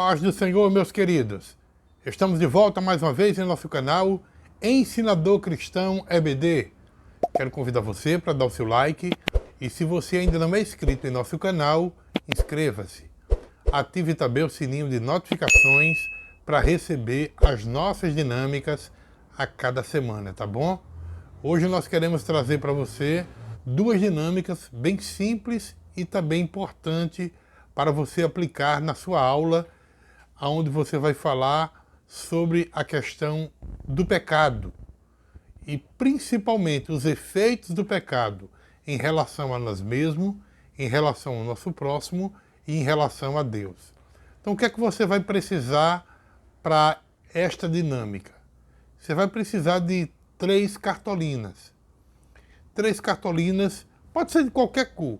Paz do Senhor, meus queridos. Estamos de volta mais uma vez em nosso canal Ensinador Cristão EBD. Quero convidar você para dar o seu like e se você ainda não é inscrito em nosso canal, inscreva-se. Ative também o sininho de notificações para receber as nossas dinâmicas a cada semana, tá bom? Hoje nós queremos trazer para você duas dinâmicas bem simples e também importante para você aplicar na sua aula, onde você vai falar sobre a questão do pecado e principalmente os efeitos do pecado em relação a nós mesmos, em relação ao nosso próximo e em relação a Deus. Então o que é que você vai precisar para esta dinâmica? Você vai precisar de 3 cartolinas. 3 cartolinas, pode ser de qualquer cor.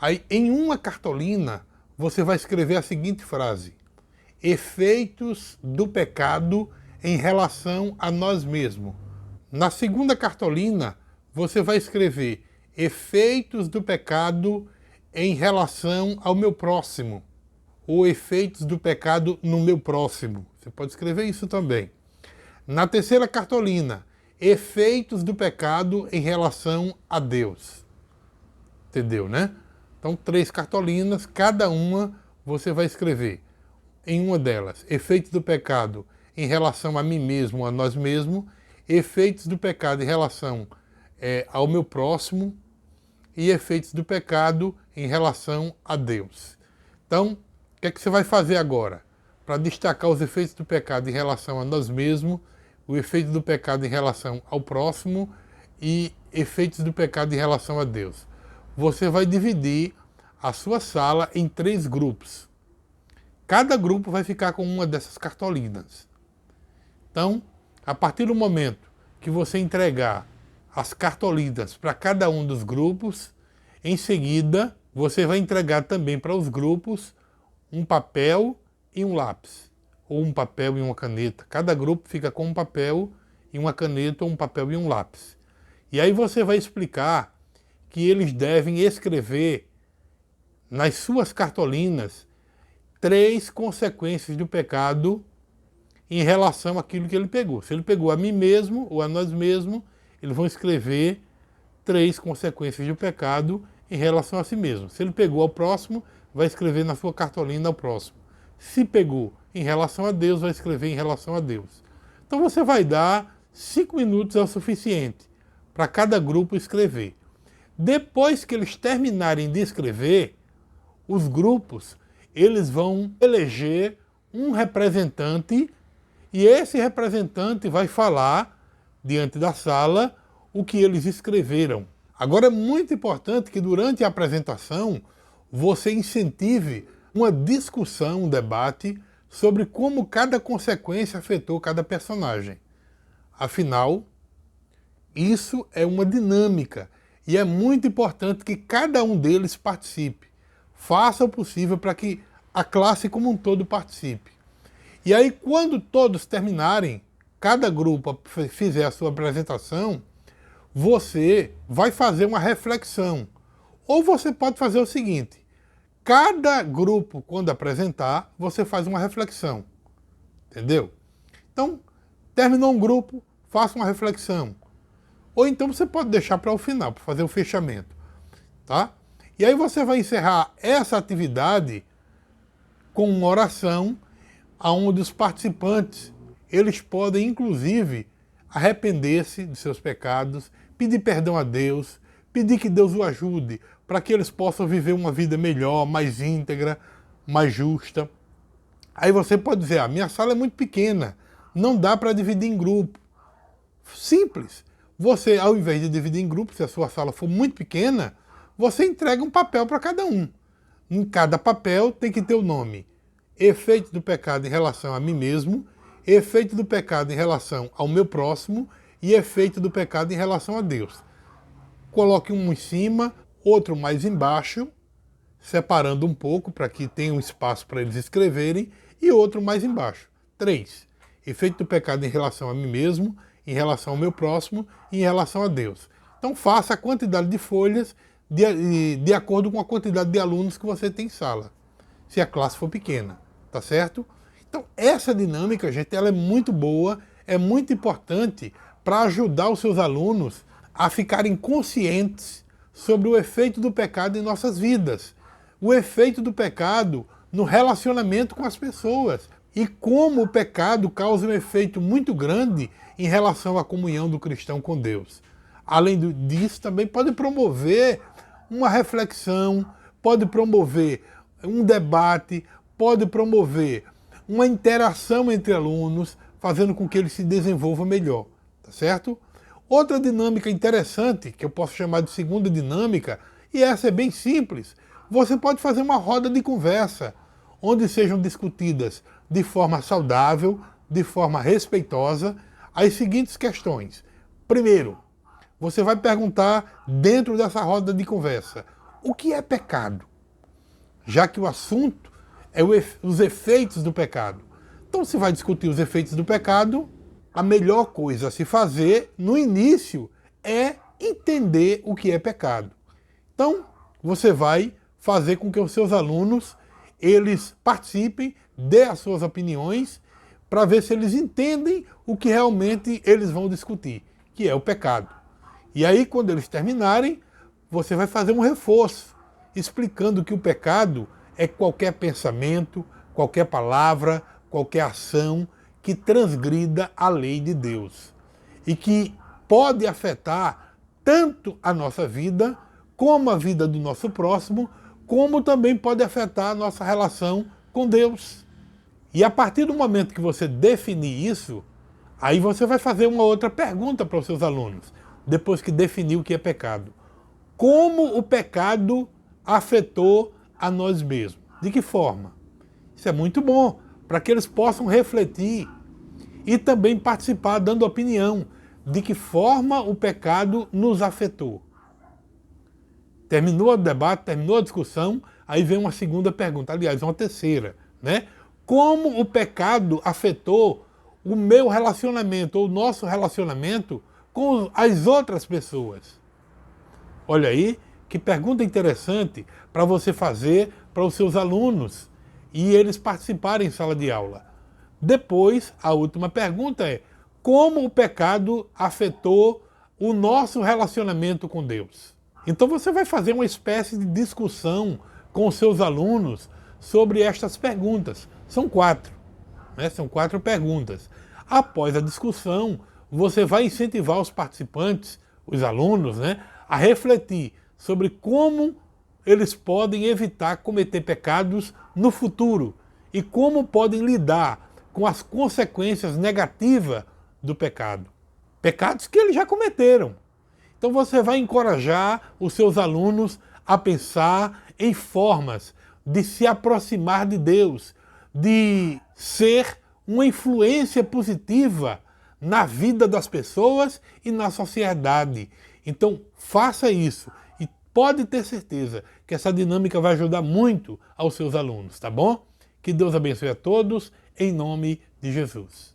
Aí, em uma cartolina, você vai escrever a seguinte frase: efeitos do pecado em relação a nós mesmos. Na segunda cartolina, você vai escrever efeitos do pecado em relação ao meu próximo, ou efeitos do pecado no meu próximo. Você pode escrever isso também. Na terceira cartolina, efeitos do pecado em relação a Deus. Entendeu, né? Então, 3 cartolinas, cada uma você vai escrever em uma delas efeitos do pecado em relação a mim mesmo, a nós mesmos, efeitos do pecado em relação ao meu próximo e efeitos do pecado em relação a Deus. Então, o que é que você vai fazer agora? Para destacar os efeitos do pecado em relação a nós mesmos, o efeito do pecado em relação ao próximo e efeitos do pecado em relação a Deus. Você vai dividir a sua sala em 3 grupos. Cada grupo vai ficar com uma dessas cartolinas. Então, a partir do momento que você entregar as cartolinas para cada um dos grupos, em seguida você vai entregar também para os grupos um papel e um lápis, ou um papel e uma caneta. Cada grupo fica com um papel e uma caneta, ou um papel e um lápis. E aí você vai explicar que eles devem escrever nas suas cartolinas 3 consequências do pecado em relação àquilo que ele pegou. Se ele pegou a mim mesmo ou a nós mesmos, eles vão escrever 3 consequências do pecado em relação a si mesmo. Se ele pegou ao próximo, vai escrever na sua cartolina ao próximo. Se pegou em relação a Deus, vai escrever em relação a Deus. Então você vai dar 5 minutos é o suficiente para cada grupo escrever. Depois que eles terminarem de escrever, os grupos eles vão eleger um representante e esse representante vai falar diante da sala o que eles escreveram. Agora é muito importante que durante a apresentação você incentive uma discussão, um debate sobre como cada consequência afetou cada personagem. Afinal, isso é uma dinâmica e é muito importante que cada um deles participe. Faça o possível para que a classe como um todo participe. E aí, quando todos terminarem, cada grupo fizer a sua apresentação, você vai fazer uma reflexão. Ou você pode fazer o seguinte: cada grupo, quando apresentar, você faz uma reflexão. Entendeu? Então, terminou um grupo, faça uma reflexão. Ou então você pode deixar para o final, para fazer o fechamento. Tá? E aí você vai encerrar essa atividade com uma oração, onde os participantes eles podem, inclusive, arrepender-se de seus pecados, pedir perdão a Deus, pedir que Deus o ajude, para que eles possam viver uma vida melhor, mais íntegra, mais justa. Aí você pode dizer: a minha sala é muito pequena, não dá para dividir em grupo. Simples. Você, ao invés de dividir em grupo, se a sua sala for muito pequena, você entrega um papel para cada um. Em cada papel tem que ter o nome: efeito do pecado em relação a mim mesmo, efeito do pecado em relação ao meu próximo e efeito do pecado em relação a Deus. Coloque um em cima, outro mais embaixo, separando um pouco para que tenha um espaço para eles escreverem, e outro mais embaixo. 3. Efeito do pecado em relação a mim mesmo, em relação ao meu próximo e em relação a Deus. Então faça a quantidade de folhas de acordo com a quantidade de alunos que você tem em sala, se a classe for pequena. tá certo? Então, essa dinâmica, gente, ela é muito boa, é muito importante para ajudar os seus alunos a ficarem conscientes sobre o efeito do pecado em nossas vidas, o efeito do pecado no relacionamento com as pessoas e como o pecado causa um efeito muito grande em relação à comunhão do cristão com Deus. Além disso, também pode promover uma reflexão, pode promover um debate, pode promover uma interação entre alunos, fazendo com que eles se desenvolvam melhor, tá certo? Outra dinâmica interessante, que eu posso chamar de segunda dinâmica, e essa é bem simples, você pode fazer uma roda de conversa, onde sejam discutidas de forma saudável, de forma respeitosa, as seguintes questões. Primeiro, você vai perguntar dentro dessa roda de conversa, o que é pecado? Já que o assunto é os efeitos do pecado. Então, se vai discutir os efeitos do pecado, a melhor coisa a se fazer no início é entender o que é pecado. Então, você vai fazer com que os seus alunos eles participem, dê as suas opiniões, para ver se eles entendem o que realmente eles vão discutir, que é o pecado. E aí, quando eles terminarem, você vai fazer um reforço, explicando que o pecado é qualquer pensamento, qualquer palavra, qualquer ação que transgrida a lei de Deus e que pode afetar tanto a nossa vida, como a vida do nosso próximo, como também pode afetar a nossa relação com Deus. E a partir do momento que você definir isso, aí você vai fazer uma outra pergunta para os seus alunos, depois que definir o que é pecado. Como o pecado afetou a nós mesmos? De que forma? Isso é muito bom, para que eles possam refletir e também participar dando opinião de que forma o pecado nos afetou. Terminou o debate, terminou a discussão, aí vem uma segunda pergunta, aliás, uma terceira, né? Como o pecado afetou o meu relacionamento, ou o nosso relacionamento com as outras pessoas? Olha aí, que pergunta interessante para você fazer para os seus alunos e eles participarem em sala de aula. Depois, a última pergunta é, como o pecado afetou o nosso relacionamento com Deus? Então você vai fazer uma espécie de discussão com os seus alunos sobre estas perguntas. São 4, né? São 4 perguntas. Após a discussão, você vai incentivar os participantes, os alunos, né, a refletir sobre como eles podem evitar cometer pecados no futuro e como podem lidar com as consequências negativas do pecado. Pecados que eles já cometeram. Então você vai encorajar os seus alunos a pensar em formas de se aproximar de Deus, de ser uma influência positiva na vida das pessoas e na sociedade. Então faça isso e pode ter certeza que essa dinâmica vai ajudar muito aos seus alunos, tá bom? Que Deus abençoe a todos, em nome de Jesus.